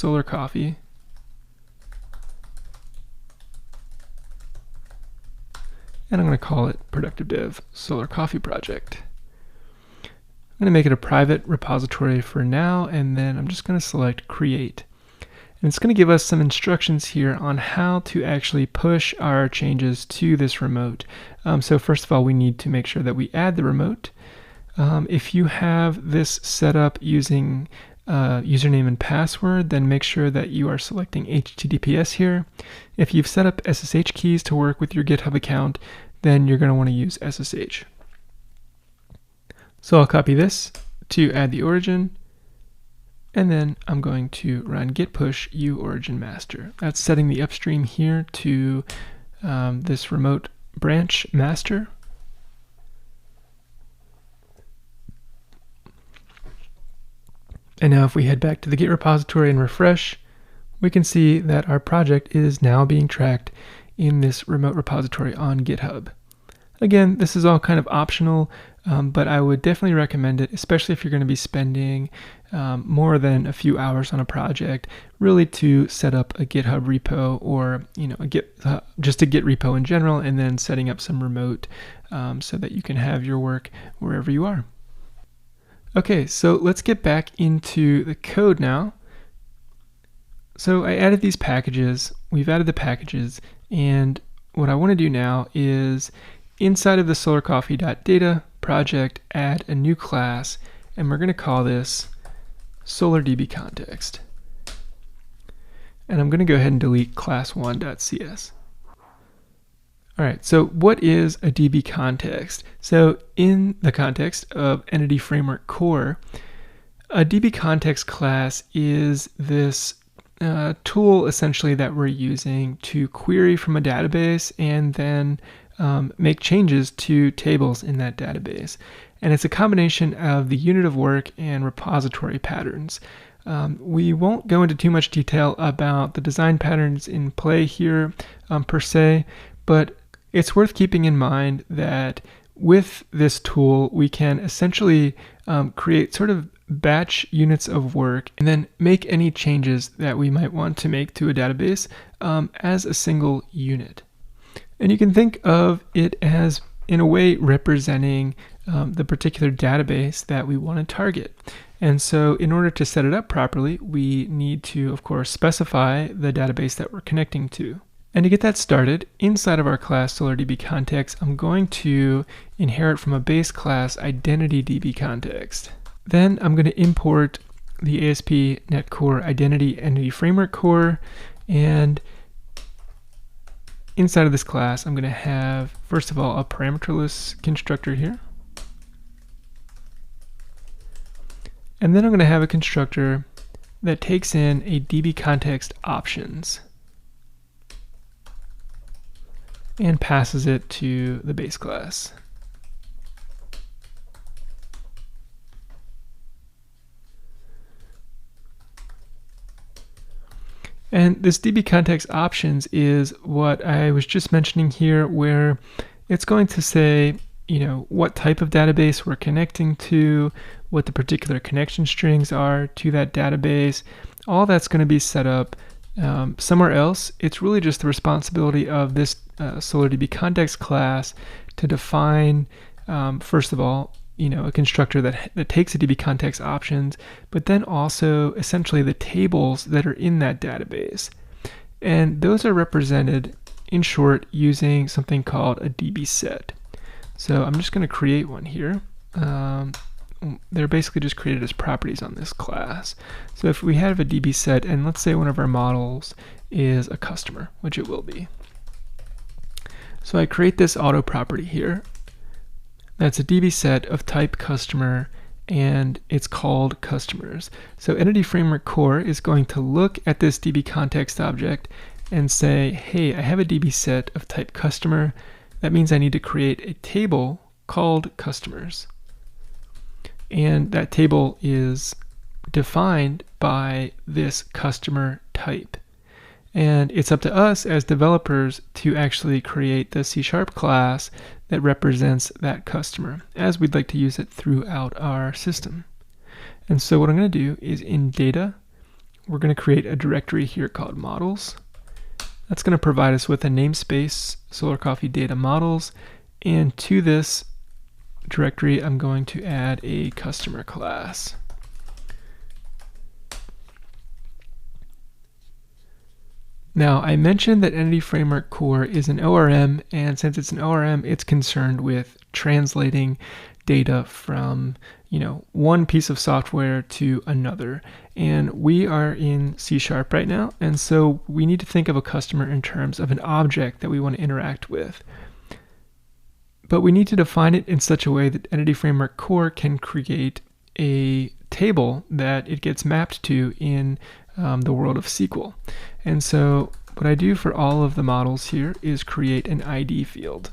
Solar Coffee. And I'm going to call it Productive Dev Solar Coffee Project. I'm going to make it a private repository for now, and then I'm just going to select Create. And it's going to give us some instructions here on how to actually push our changes to this remote. So first of all, we need to make sure that we add the remote. If you have this set up using username and password, then make sure that you are selecting HTTPS here. If you've set up SSH keys to work with your GitHub account, then you're going to want to use SSH. So I'll copy this to add the origin, and then I'm going to run git push u origin master. That's setting the upstream here to this remote branch master. And now if we head back to the Git repository and refresh, we can see that our project is now being tracked in this remote repository on GitHub. Again, this is all kind of optional, but I would definitely recommend it, especially if you're going to be spending more than a few hours on a project, really to set up a GitHub repo, or just a Git repo in general, and then setting up some remote so that you can have your work wherever you are. Okay, so let's get back into the code now. So I added these packages, we've added the packages, and what I want to do now is inside of the solarcoffee.data project, add a new class, and we're going to call this SolarDBContext. And I'm going to go ahead and delete class1.cs. All right, so what is a DB context? So in the context of Entity Framework Core, a DB context class is this tool essentially that we're using to query from a database and then make changes to tables in that database. And it's a combination of the unit of work and repository patterns. We won't go into too much detail about the design patterns in play here per se, but it's worth keeping in mind that with this tool, we can essentially create sort of batch units of work and then make any changes that we might want to make to a database as a single unit. And you can think of it as, in a way, representing the particular database that we want to target. And so in order to set it up properly, we need to, of course, specify the database that we're connecting to. And to get that started, inside of our class SolarDBContext, I'm going to inherit from a base class IdentityDBContext. Then I'm going to import the ASP.NET Core Identity Entity Framework Core, and inside of this class, I'm going to have, first of all, a parameterless constructor here. And then I'm going to have a constructor that takes in a DBContext options and passes it to the base class. And this DBContext options is what I was just mentioning here, where it's going to say, what type of database we're connecting to, what the particular connection strings are to that database. All that's going to be set up somewhere else. It's really just the responsibility of this SolarDBContext class to define, first of all, a constructor that takes a DBContext options, but then also essentially the tables that are in that database. And those are represented, in short, using something called a DB set. So I'm just going to create one here. They're basically just created as properties on this class. So if we have a DB set, and let's say one of our models is a customer, which it will be. So I create this auto property here. That's a DB set of type customer, and it's called customers. So Entity Framework Core is going to look at this DBContext object and say, hey, I have a DB set of type customer. That means I need to create a table called customers. And that table is defined by this customer type. And it's up to us as developers to actually create the C# class that represents that customer, as we'd like to use it throughout our system. And so what I'm going to do is in data, we're going to create a directory here called models. That's going to provide us with a namespace, Solar Coffee Data Models, and to this directory I'm going to add a customer class. Now, I mentioned that Entity Framework Core is an ORM, and since it's an ORM, it's concerned with translating data from one piece of software to another. And we are in C# right now, and so we need to think of a customer in terms of an object that we want to interact with. But we need to define it in such a way that Entity Framework Core can create a table that it gets mapped to in the world of SQL. And so what I do for all of the models here is create an ID field,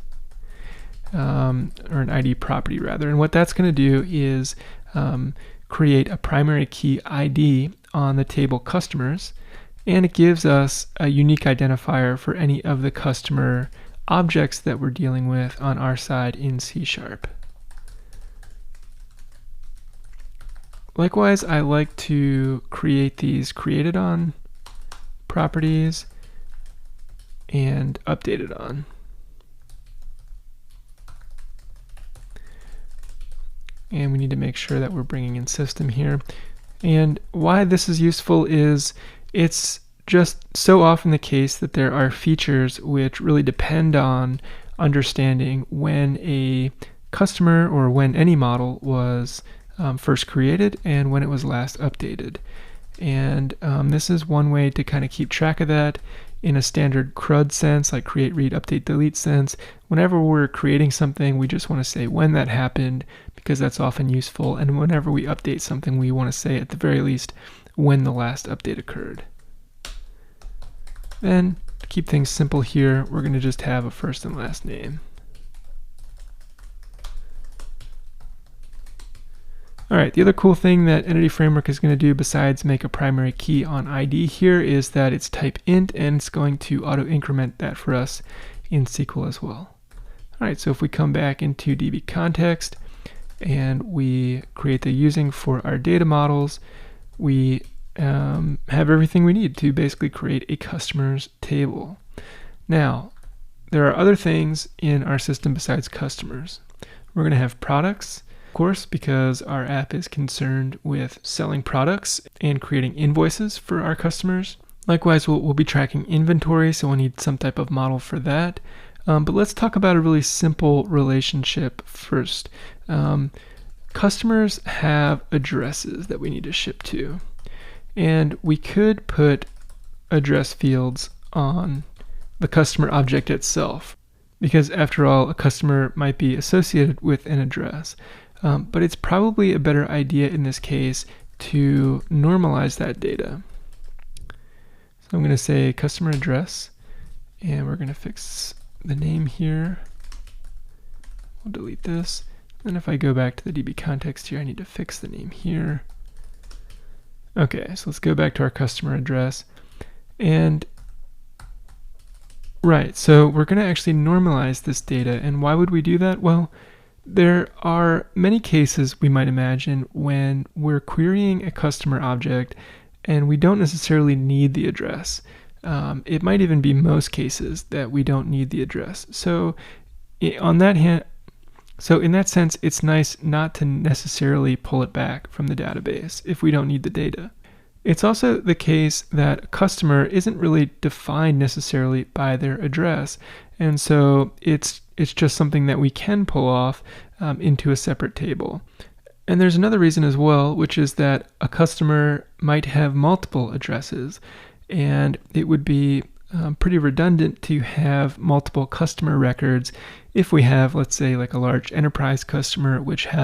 or an ID property rather. And what that's going to do is create a primary key ID on the table customers, and it gives us a unique identifier for any of the customer objects that we're dealing with on our side in C#. Likewise, I like to create these created on properties and updated on. And we need to make sure that we're bringing in system here. And why this is useful is it's just so often the case that there are features which really depend on understanding when a customer or when any model was first created and when it was last updated. And this is one way to kind of keep track of that in a standard CRUD sense, like create, read, update, delete sense. Whenever we're creating something, we just want to say when that happened, because that's often useful. And whenever we update something, we want to say at the very least when the last update occurred. Then, to keep things simple here, we're going to just have a first and last name. Alright, the other cool thing that Entity Framework is going to do besides make a primary key on ID here is that it's type int, and it's going to auto-increment that for us in SQL as well. Alright, so if we come back into DB context and we create the using for our data models, we have everything we need to basically create a customers table. Now, there are other things in our system besides customers. We're going to have products, of course, because our app is concerned with selling products and creating invoices for our customers. Likewise, we'll be tracking inventory, so we'll need some type of model for that. But let's talk about a really simple relationship first. Customers have addresses that we need to ship to. And we could put address fields on the customer object itself, because after all, a customer might be associated with an address. But it's probably a better idea in this case to normalize that data. So I'm going to say customer address, and we're going to fix the name here. We'll delete this. And if I go back to the DB context here, I need to fix the name here. Okay, so let's go back to our customer address. And right, so we're going to actually normalize this data. And why would we do that? Well, there are many cases we might imagine when we're querying a customer object and we don't necessarily need the address. It might even be most cases that we don't need the address. So in that sense, it's nice not to necessarily pull it back from the database if we don't need the data. It's also the case that a customer isn't really defined necessarily by their address, and so it's just something that we can pull off into a separate table. And there's another reason as well, which is that a customer might have multiple addresses, and it would be pretty redundant to have multiple customer records if we have, let's say, like a large enterprise customer which has